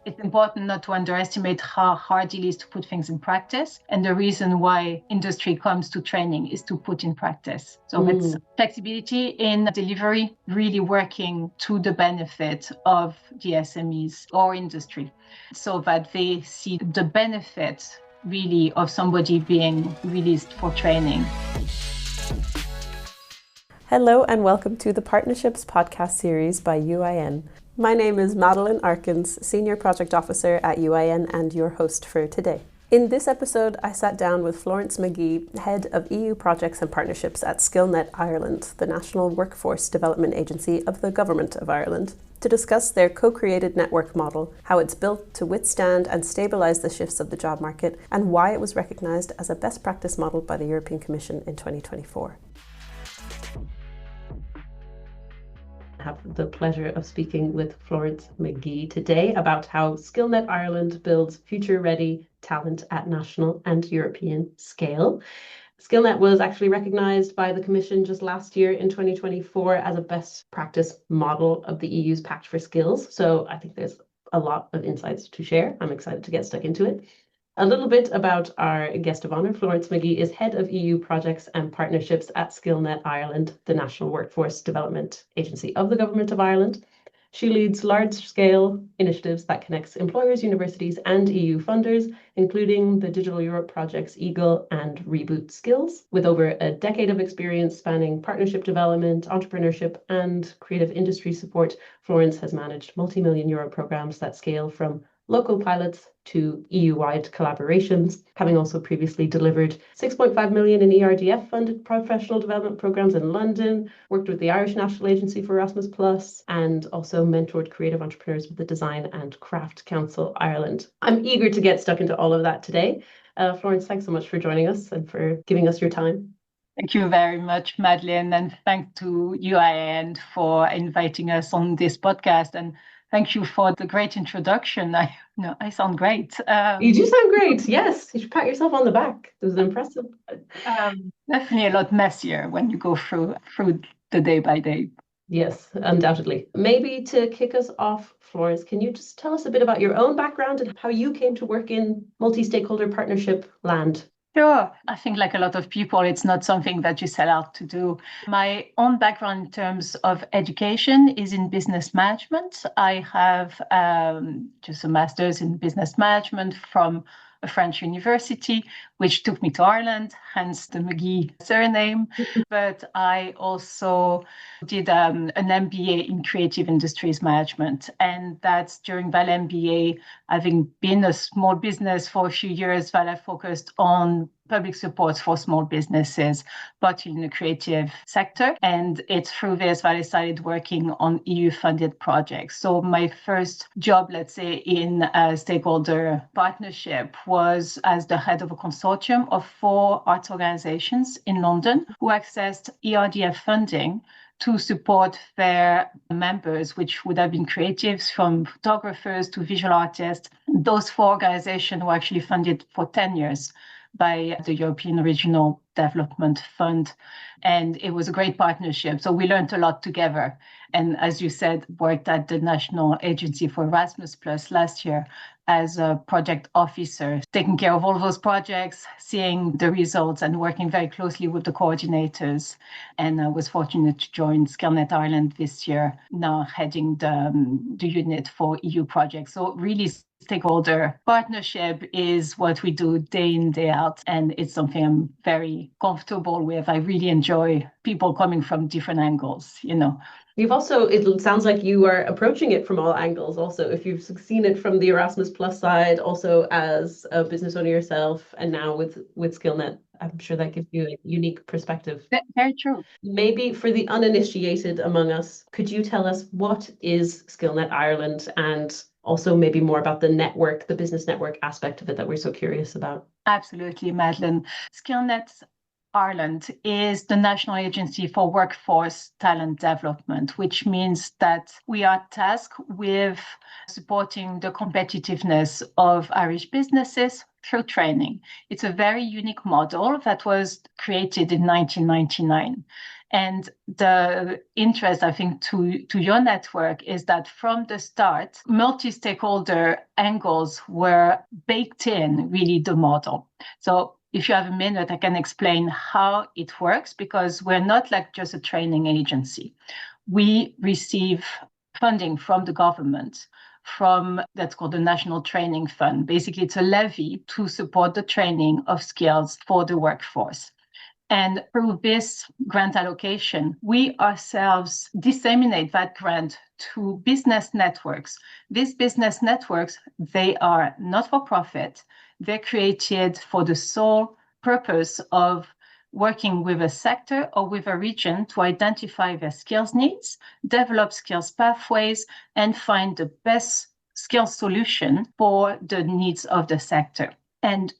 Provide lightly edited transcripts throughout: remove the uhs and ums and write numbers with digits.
It's important not to underestimate how hard it is to put things in practice. And the reason why industry comes to training is to put in practice. So it's flexibility in delivery, really working to the benefit of the SMEs or industry so that they see the benefit really of somebody being released for training. Hello and welcome to the Partnerships podcast series by UIN. My name is Madeleine Arkins, Senior Project Officer at UIN and your host for today. In this episode, I sat down with Florence Magee, Head of EU Projects and Partnerships at Skillnet Ireland, the national workforce development agency of the Government of Ireland, to discuss their co-created network model, how it's built to withstand and stabilise the shifts of the job market, and why it was recognised as a best practice model by the European Commission in 2024. I have the pleasure of speaking with Florence Magee today about how Skillnet Ireland builds future-ready talent at national and European scale. Skillnet was actually recognised by the Commission just last year in 2024 as a best practice model of the EU's Pact for Skills. So I think there's a lot of insights to share. I'm excited to get stuck into it. A little bit about our guest of honour. Florence Magee is Head of EU Projects and Partnerships at Skillnet Ireland, the national workforce development agency of the Government of Ireland. She leads large-scale initiatives that connects employers, universities and EU funders, including the Digital Europe projects EAGLE and Reboot Skills. With over a decade of experience spanning partnership development, entrepreneurship and creative industry support, Florence has managed multi-million euro programs that scale from local pilots to EU-wide collaborations, having also previously delivered 6.5 million in ERDF-funded professional development programs in London, worked with the Irish National Agency for Erasmus+, and also mentored creative entrepreneurs with the Design and Craft Council Ireland. I'm eager to get stuck into all of that today. Florence, thanks so much for joining us and for giving us your time. Thank you very much, Madeleine, and thanks to UIN for inviting us on this podcast. And thank you for the great introduction. I sound great. You do sound great. Yes, you should pat yourself on the back. It was impressive. Definitely a lot messier when you go through the day by day. Yes, undoubtedly. Maybe to kick us off, Florence, can you just tell us a bit about your own background and how you came to work in multi-stakeholder partnership land? Sure. I think like a lot of people, it's not something that you set out to do. My own background in terms of education is in business management. I have just a master's in business management from a French university, which took me to Ireland, hence the Magee surname. But I also did an MBA in creative industries management. And that's during that MBA, having been a small business for a few years, that I focused on public support for small businesses, but in the creative sector. And it's through this that I started working on EU-funded projects. So my first job, let's say, in a stakeholder partnership was as the head of a consortium of 4 arts organizations in London who accessed ERDF funding to support their members, which would have been creatives from photographers to visual artists. Those 4 organizations were actually funded for 10 years by the European Regional Development Fund. And it was a great partnership. So we learned a lot together. And as you said, worked at the National Agency for Erasmus+ last year as a project officer, taking care of all those projects, seeing the results and working very closely with the coordinators. And I was fortunate to join Skillnet Ireland this year, now heading the unit for EU projects. So really stakeholder partnership is what we do day in, day out. And it's something I'm very comfortable with. I really enjoy people coming from different angles, You've also, it sounds like you are approaching it from all angles also. If you've seen it from the Erasmus+ side, also as a business owner yourself, and now with Skillnet, I'm sure that gives you a unique perspective. Very true. Maybe for the uninitiated among us, could you tell us what is Skillnet Ireland and also maybe more about the network, the business network aspect of it that we're so curious about? Absolutely, Madeleine. Skillnet Ireland is the National Agency for Workforce Talent Development, which means that we are tasked with supporting the competitiveness of Irish businesses through training. It's a very unique model that was created in 1999. And the interest, I think, to your network is that from the start, multi-stakeholder angles were baked in, really, the model. So if you have a minute, I can explain how it works, because we're not like just a training agency. We receive funding from the government, from that's called the National Training Fund. Basically, it's a levy to support the training of skills for the workforce. And through this grant allocation, we ourselves disseminate that grant to business networks. These business networks, they are not for profit. They're created for the sole purpose of working with a sector or with a region to identify their skills needs, develop skills pathways, and find the best skills solution for the needs of the sector. And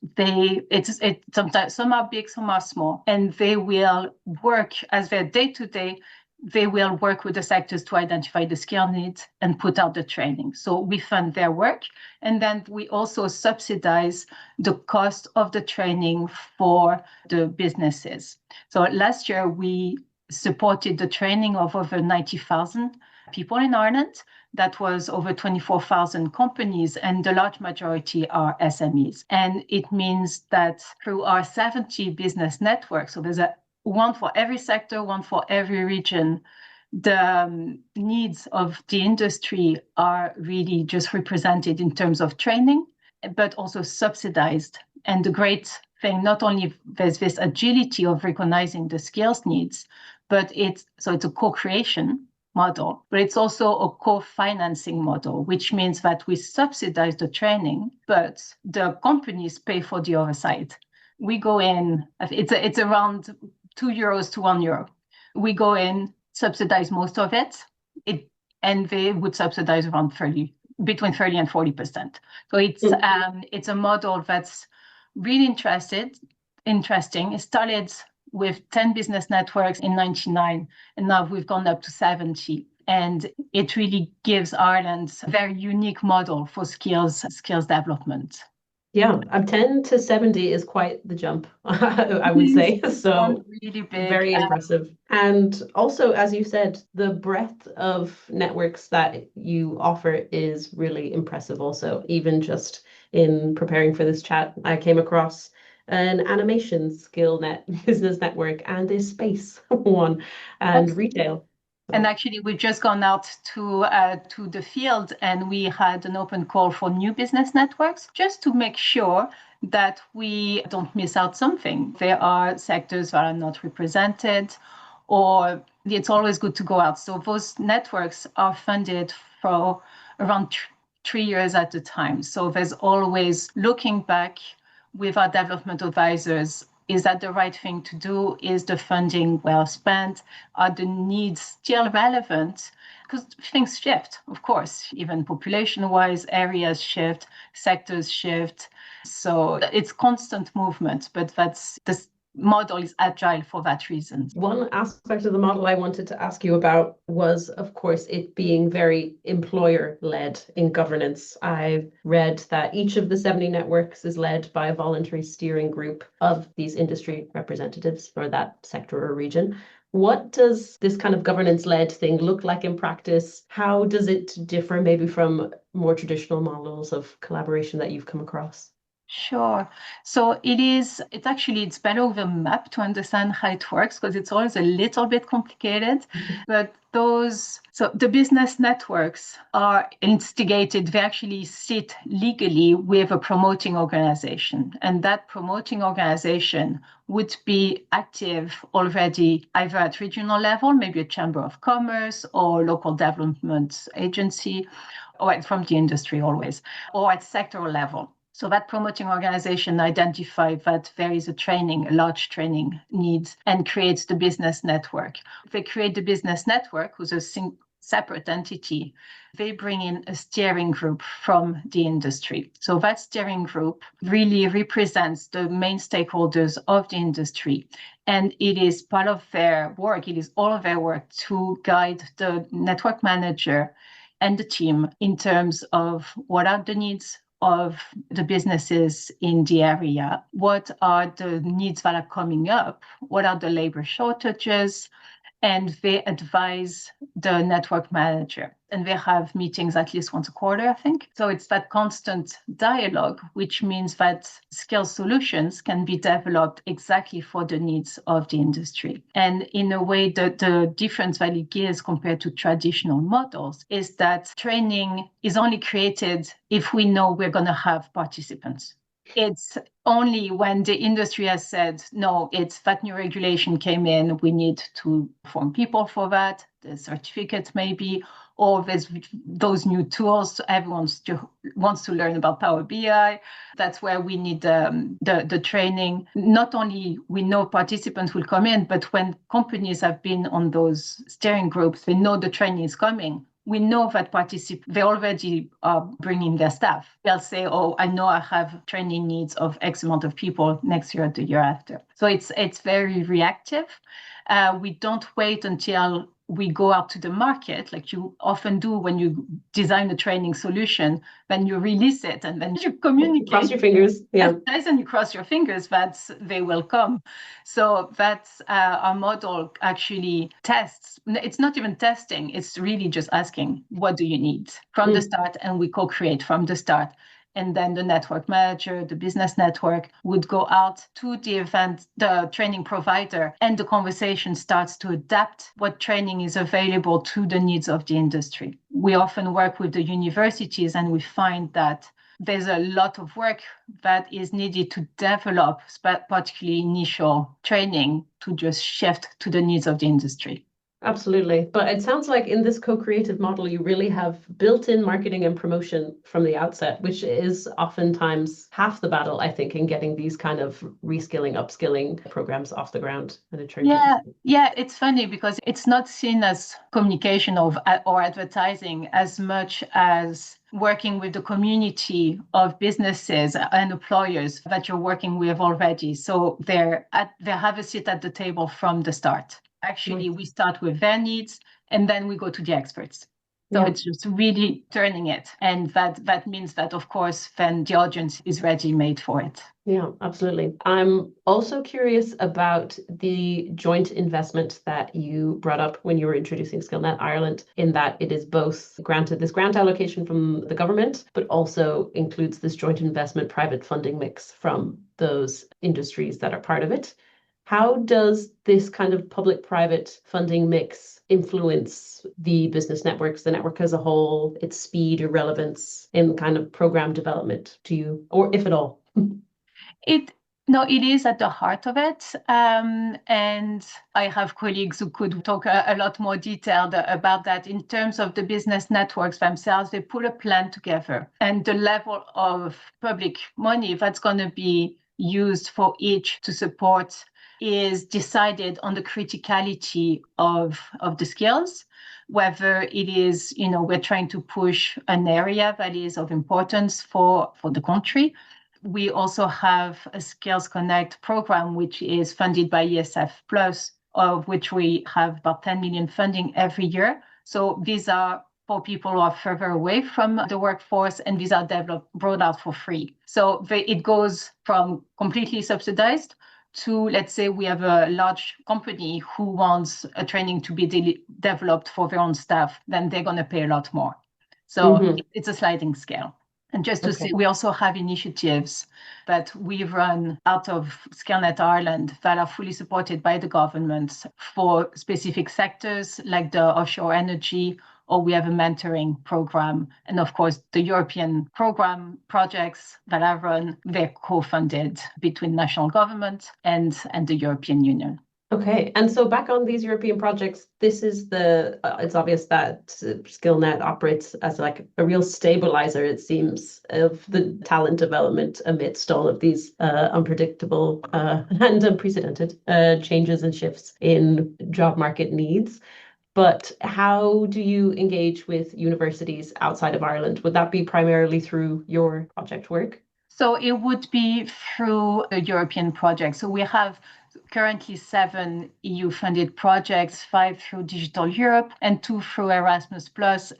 sometimes some are big, some are small, and they will work as their day-to-day. They will work with the sectors to identify the skill needs and put out the training. So we fund their work, and then we also subsidize the cost of the training for the businesses. So last year we supported the training of over 90,000 people in Ireland. That was over 24,000 companies, and the large majority are SMEs. And it means that through our 70 business networks, so there's one for every sector, one for every region, the needs of the industry are really just represented in terms of training, but also subsidized. And the great thing, not only there's this agility of recognizing the skills needs, but it's a co-creation model, but it's also a co-financing model, which means that we subsidize the training, but the companies pay for the oversight. We go in, it's around €2 to €1. We go in, subsidize most of it, and they would subsidize around between 30 and 40%. So it's a model that's really interesting. It started with 10 business networks in 1999, and now we've gone up to 70. And it really gives Ireland a very unique model for skills development. Yeah, 10 to 70 is quite the jump, I would say. So really big, very impressive. And also, as you said, the breadth of networks that you offer is really impressive also. Even just in preparing for this chat, I came across an animation Skillnet business network and a space one and retail. And actually, we've just gone out to the field, and we had an open call for new business networks just to make sure that we don't miss out something. There are sectors that are not represented, or it's always good to go out. So those networks are funded for around 3 years at a time. So there's always looking back with our development advisors. Is that the right thing to do? Is the funding well spent? Are the needs still relevant? Because things shift, of course, even population-wise, areas shift, sectors shift. So it's constant movement, but this model is agile for that reason. One aspect of the model I wanted to ask you about was, of course, it being very employer-led in governance. I've read that each of the 70 networks is led by a voluntary steering group of these industry representatives for that sector or region. What does this kind of governance-led thing look like in practice? How does it differ maybe from more traditional models of collaboration that you've come across? Sure. So it's better with a map to understand how it works, because it's always a little bit complicated. But the business networks are instigated, they actually sit legally with a promoting organization. And that promoting organization would be active already either at regional level, maybe a chamber of commerce or local development agency, or from the industry always, or at sectoral level. So that promoting organization identifies that there is a large training need, and creates the business network. They create the business network, who's separate entity, they bring in a steering group from the industry. So that steering group really represents the main stakeholders of the industry. And it is part of their work, it is all of their work to guide the network manager and the team in terms of what are the needs of the businesses in the area, what are the needs that are coming up, what are the labor shortages, and they advise the network manager. And they have meetings at least once a quarter, I think. So it's that constant dialogue, which means that skill solutions can be developed exactly for the needs of the industry. And in a way, the difference that it gives compared to traditional models is that training is only created if we know we're going to have participants. It's only when the industry has said, no, it's that new regulation came in, we need to form people for that, the certificates maybe, or there's those new tools, everyone wants to learn about Power BI. That's where we need the training. Not only we know participants will come in, but when companies have been on those steering groups, they know the training is coming. We know that they already are bringing their staff. They'll say, oh, I know I have training needs of X amount of people next year or the year after. So it's very reactive. We don't wait until we go out to the market, like you often do when you design a training solution, then you release it and then you communicate. Cross your fingers. Yeah. And you cross your fingers that they will come. So that's our model actually tests. It's not even testing. It's really just asking, what do you need from the start? And we co-create from the start. And then the network manager, the business network would go out to the event, the training provider, and the conversation starts to adapt what training is available to the needs of the industry. We often work with the universities and we find that there's a lot of work that is needed to develop, particularly initial training, to just shift to the needs of the industry. Absolutely. But it sounds like in this co-creative model, you really have built-in marketing and promotion from the outset, which is oftentimes half the battle, I think, in getting these kind of reskilling, upskilling programs off the ground. Yeah, it's funny because it's not seen as communication or advertising as much as working with the community of businesses and employers that you're working with already. So they have a seat at the table from the start. Actually, we start with their needs and then we go to the experts. So it's just really turning it. And that means that, of course, then the audience is ready-made for it. Yeah, absolutely. I'm also curious about the joint investment that you brought up when you were introducing Skillnet Ireland, in that it is both granted this grant allocation from the government, but also includes this joint investment private funding mix from those industries that are part of it. How does this kind of public-private funding mix influence the business networks, the network as a whole, its speed or relevance in kind of program development to you, or if at all? It is at the heart of it. And I have colleagues who could talk a lot more detailed about that. In terms of the business networks themselves, they put a plan together. And the level of public money that's going to be used for each to support is decided on the criticality of the skills, whether it is, we're trying to push an area that is of importance for the country. We also have a Skills Connect program, which is funded by ESF Plus, of which we have about 10 million funding every year. So these are for people who are further away from the workforce, and these are brought out for free. So it goes from completely subsidized to, let's say, we have a large company who wants a training to be developed for their own staff, then they're going to pay a lot more. So it's a sliding scale. And just to say, we also have initiatives that we run out of Skillnet Ireland that are fully supported by the government for specific sectors like the offshore energy, or we have a mentoring program. And of course, the European program projects that I run, they're co-funded between national government and the European Union. Okay, and so back on these European projects, this is it's obvious that Skillnet operates as like a real stabilizer, it seems, of the talent development amidst all of these unpredictable and unprecedented changes and shifts in job market needs. But how do you engage with universities outside of Ireland? Would that be primarily through your project work? So it would be through the European project. So we have currently 7 EU-funded projects, 5 through Digital Europe and 2 through Erasmus+.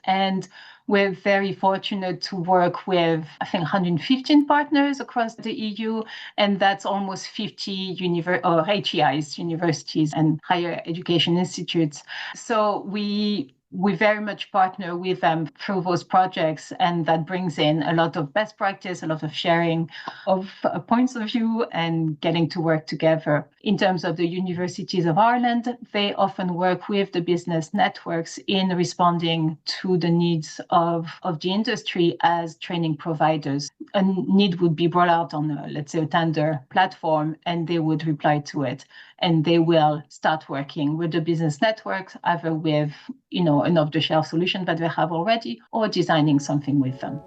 And we're very fortunate to work with, I think, 115 partners across the EU, and that's almost 50 HEIs, universities and higher education institutes. So we very much partner with them through those projects, and that brings in a lot of best practice, a lot of sharing of points of view and getting to work together. In terms of the universities of Ireland, they often work with the business networks in responding to the needs of the industry as training providers. A need would be brought out on, let's say, a tender platform, and they would reply to it. And they will start working with the business networks, either with, an off-the-shelf solution that they have already, or designing something with them.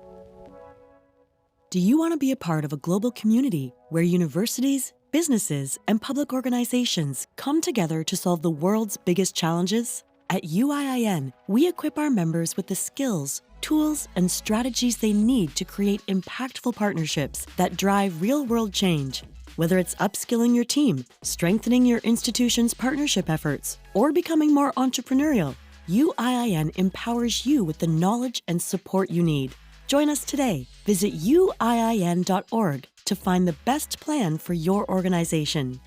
Do you want to be a part of a global community where universities, businesses, and public organizations come together to solve the world's biggest challenges? At UIIN, we equip our members with the skills, tools, and strategies they need to create impactful partnerships that drive real-world change. Whether it's upskilling your team, strengthening your institution's partnership efforts, or becoming more entrepreneurial, UIIN empowers you with the knowledge and support you need. Join us today. Visit uiin.org to find the best plan for your organization.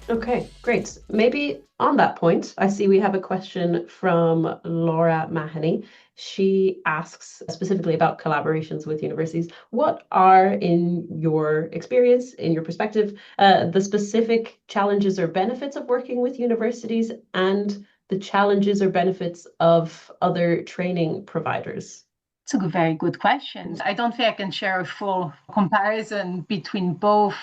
Okay, great. Maybe on that point, I see we have a question from Laura Mahoney. She asks specifically about collaborations with universities. What are, in your experience, in your perspective, the specific challenges or benefits of working with universities and the challenges or benefits of other training providers? It's a very good question. I don't think I can share a full comparison between both.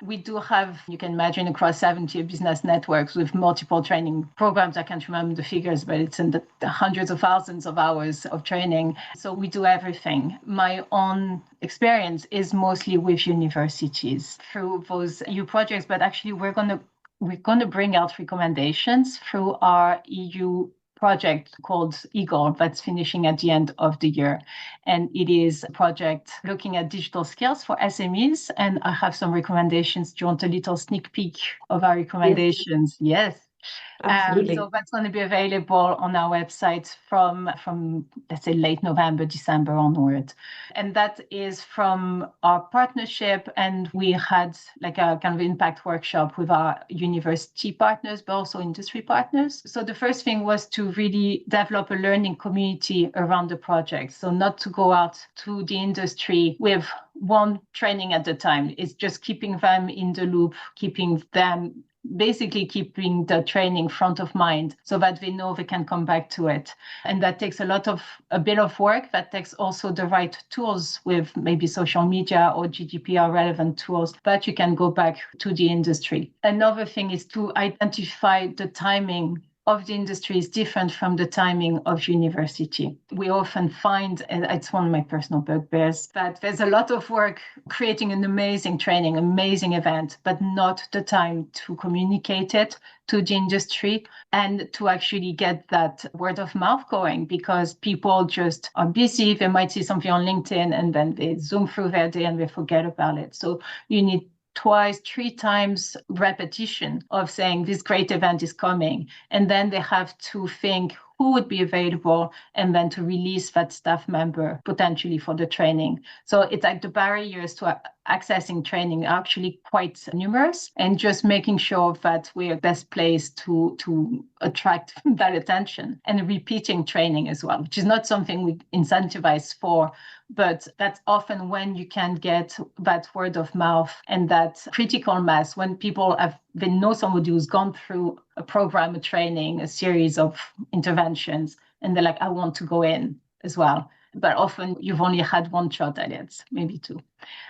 We do have, you can imagine, across 70 business networks with multiple training programs. I can't remember the figures, but it's in the hundreds of thousands of hours of training. So we do everything. My own experience is mostly with universities through those EU projects, but actually we're going to bring out recommendations through our EU project called Eagle that's finishing at the end of the year. And it is a project looking at digital skills for SMEs. And I have some recommendations. Do you want a little sneak peek of our recommendations? Yes. Absolutely. So that's going to be available on our website from let's say late November, December onward. And that is from our partnership. And we had like a kind of impact workshop with our university partners, but also industry partners. So the first thing was to really develop a learning community around the project. So not to go out to the industry with one training at a time. It's just keeping them in the loop, keeping the training front of mind so that they know they can come back to it. And that takes a bit of work. That takes also the right tools with maybe social media or GDPR relevant tools that you can go back to the industry. Another thing is to identify the timing of the industry is different from the timing of university. We often find, and it's one of my personal bugbears, that there's a lot of work creating an amazing training, amazing event, but not the time to communicate it to the industry and to actually get that word of mouth going, because people just are busy. They might see something on LinkedIn and then they zoom through their day and they forget about it. So you need twice, 3 times repetition of saying this great event is coming. And then they have to think who would be available and then to release that staff member potentially for the training. So it's like the barriers to accessing training are actually quite numerous, and just making sure that we're best placed to attract that attention, and repeating training as well, which is not something we incentivize for, but that's often when you can get that word of mouth and that critical mass when they know somebody who's gone through a program, a training, a series of interventions, and they're like, I want to go in as well. But often you've only had one shot at it, maybe 2.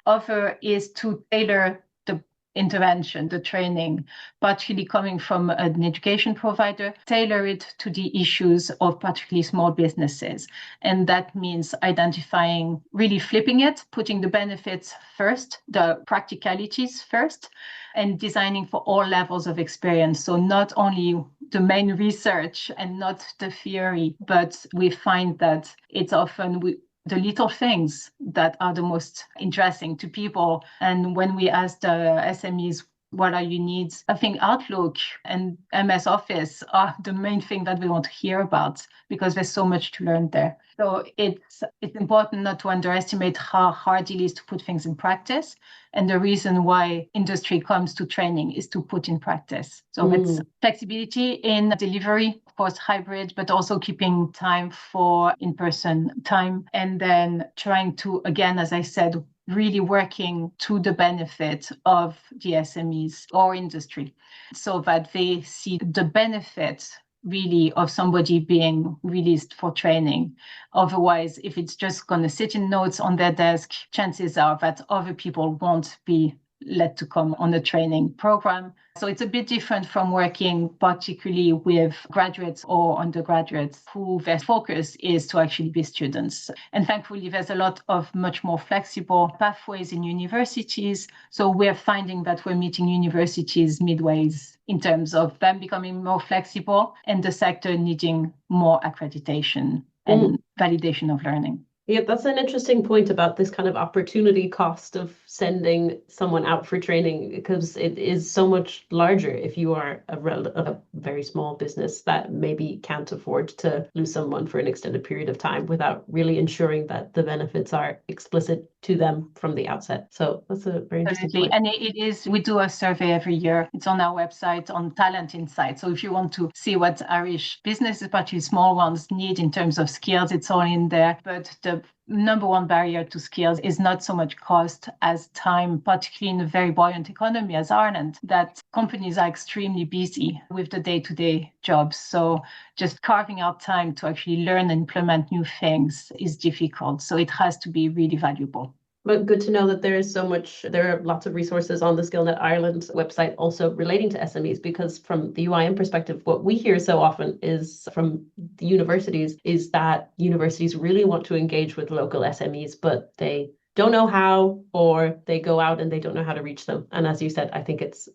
Other is to tailor the intervention, the training, particularly coming from an education provider, tailor it to the issues of particularly small businesses. And that means identifying, really flipping it, putting the benefits first, the practicalities first, and designing for all levels of experience. So not only the main research and not the theory, but we find that it's often the little things that are the most interesting to people. And when we ask the SMEs, what are your needs? I think Outlook and MS Office are the main thing that we want to hear about, because there's so much to learn there. So it's important not to underestimate how hard it is to put things in practice. And the reason why industry comes to training is to put in practice. So it's flexibility in delivery, of course, hybrid, but also keeping time for in-person time. And then trying to, again, as I said, really working to the benefit of the SMEs or industry, so that they see the benefit really of somebody being released for training. Otherwise, if it's just going to sit in notes on their desk, chances are that other people won't be let to come on a training program. So it's a bit different from working particularly with graduates or undergraduates who their focus is to actually be students. And thankfully, there's a lot of much more flexible pathways in universities. So we're finding that we're meeting universities midways in terms of them becoming more flexible and the sector needing more accreditation and validation of learning. Yeah, that's an interesting point about this kind of opportunity cost of sending someone out for training, because it is so much larger if you are a very small business that maybe can't afford to lose someone for an extended period of time without really ensuring that the benefits are explicit to them from the outset. So that's a very interesting point. And it is, we do a survey every year. It's on our website on Talent Insight. So if you want to see what Irish businesses, particularly small ones, need in terms of skills, it's all in there. But the number one barrier to skills is not so much cost as time, particularly in a very buoyant economy as Ireland, that companies are extremely busy with the day-to-day jobs. So just carving out time to actually learn and implement new things is difficult. So it has to be really valuable. But good to know that there are lots of resources on the Skillnet Ireland website also relating to SMEs, because from the UIM perspective, what we hear so often is from the universities is that universities really want to engage with local SMEs, but they don't know how, or they go out and they don't know how to reach them. And as you said, I think it's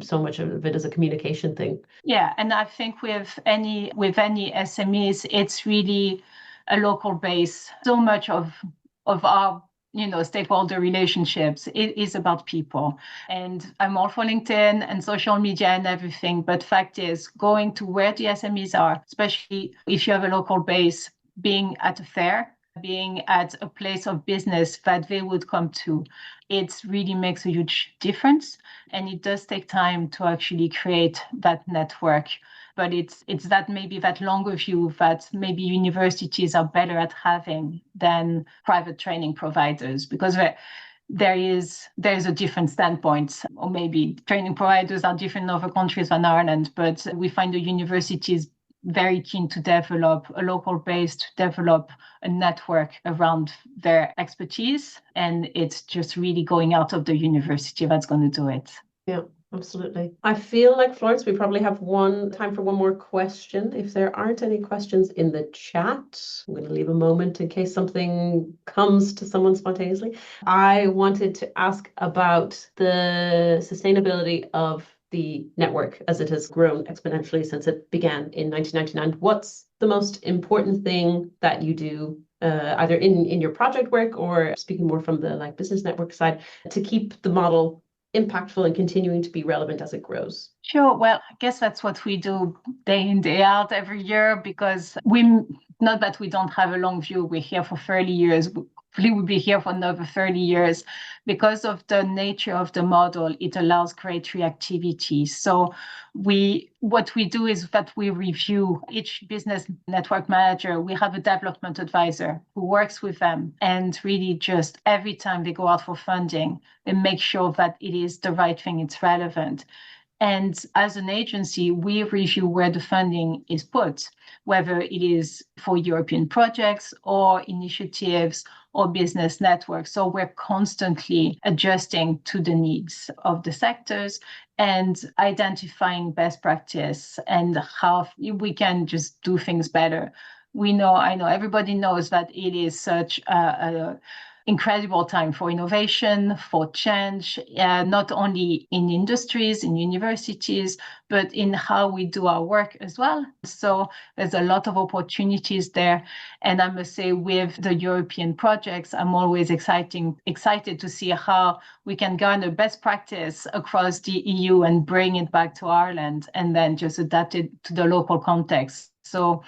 so much of it is a communication thing. Yeah, and I think with any SMEs, it's really a local base. So much of our stakeholder relationships, it is about people. And I'm all for LinkedIn and social media and everything, but fact is, going to where the SMEs are, especially if you have a local base, being at a fair, being at a place of business that they would come to, it really makes a huge difference. And it does take time to actually create that network. But it's that maybe that longer view that maybe universities are better at having than private training providers, because there's a different standpoint, or maybe training providers are different in other countries than Ireland, but we find the universities very keen to develop a local base, to develop a network around their expertise. And it's just really going out of the university that's going to do it. Yeah. Absolutely. I feel like, Florence, we probably have time for one more question. If there aren't any questions in the chat, I'm going to leave a moment in case something comes to someone spontaneously. I wanted to ask about the sustainability of the network as it has grown exponentially since it began in 1999. What's the most important thing that you do, either in your project work or speaking more from the business network side, to keep the model impactful and continuing to be relevant as it grows? Sure. Well, I guess that's what we do day in, day out every year, because not that we don't have a long view, we're here for 30 years. We would be here for another 30 years. Because of the nature of the model, it allows great reactivity. So what we do is that we review each business network manager. We have a development advisor who works with them, and really just every time they go out for funding, they make sure that it is the right thing, it's relevant. And as an agency, we review where the funding is put, whether it is for European projects or initiatives or business networks. So we're constantly adjusting to the needs of the sectors and identifying best practice and how we can just do things better. I know everybody knows that it is such a incredible time for innovation, for change, not only in industries, in universities, but in how we do our work as well. So there's a lot of opportunities there. And I must say, with the European projects, I'm always excited to see how we can garner best practice across the EU and bring it back to Ireland and then just adapt it to the local context. So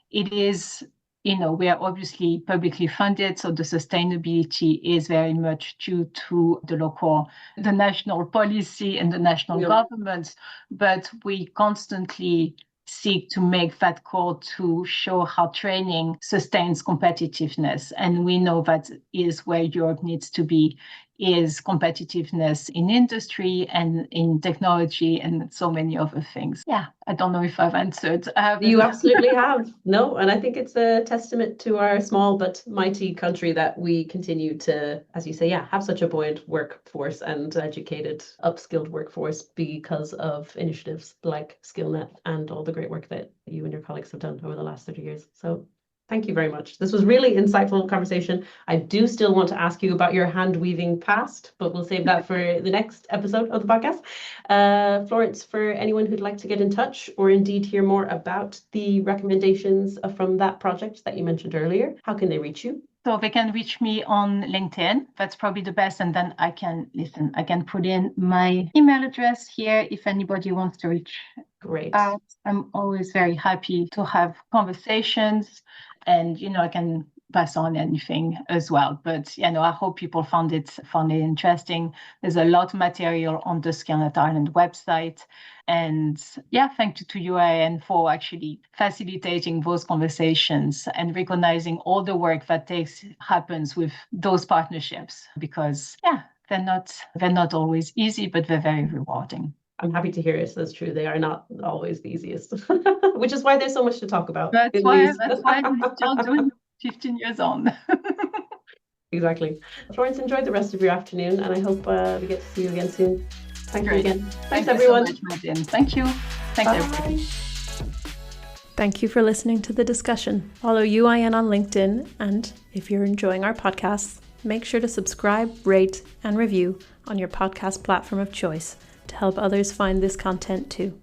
it is, we are obviously publicly funded, so the sustainability is very much due to the national policy and the national governments, but we constantly seek to make that call to show how training sustains competitiveness. And we know that is where Europe needs to be, is competitiveness in industry and in technology and so many other things. Yeah, I don't know if I've answered. You absolutely have. No, and I think it's a testament to our small but mighty country that we continue to, as you say, have such a buoyant workforce and educated, upskilled workforce because of initiatives like Skillnet and all the great work that you and your colleagues have done over the last 30 years. So thank you very much. This was really insightful conversation. I do still want to ask you about your hand weaving past, but we'll save that for the next episode of the podcast. Florence, for anyone who'd like to get in touch or indeed hear more about the recommendations from that project that you mentioned earlier, how can they reach you? So they can reach me on LinkedIn. That's probably the best. And then I can put in my email address here if anybody wants to reach Great. out. I'm always very happy to have conversations, and I can pass on anything as well. But I hope people found it interesting. There's a lot of material on the Skillnet Ireland website. And thank you to UIN for actually facilitating those conversations and recognizing all the work that happens with those partnerships, because they're not always easy, but they're very rewarding. I'm happy to hear it. That's true. They are not always the easiest, which is why there's so much to talk about. That's why we're still doing 15 years on. Exactly. Florence, enjoy the rest of your afternoon, and I hope we get to see you again soon. Thank you again. Thanks, everyone. So much, Thank you. Thanks, everybody. Thank you for listening to the discussion. Follow UIN on LinkedIn, and if you're enjoying our podcasts, make sure to subscribe, rate, and review on your podcast platform of choice to help others find this content too.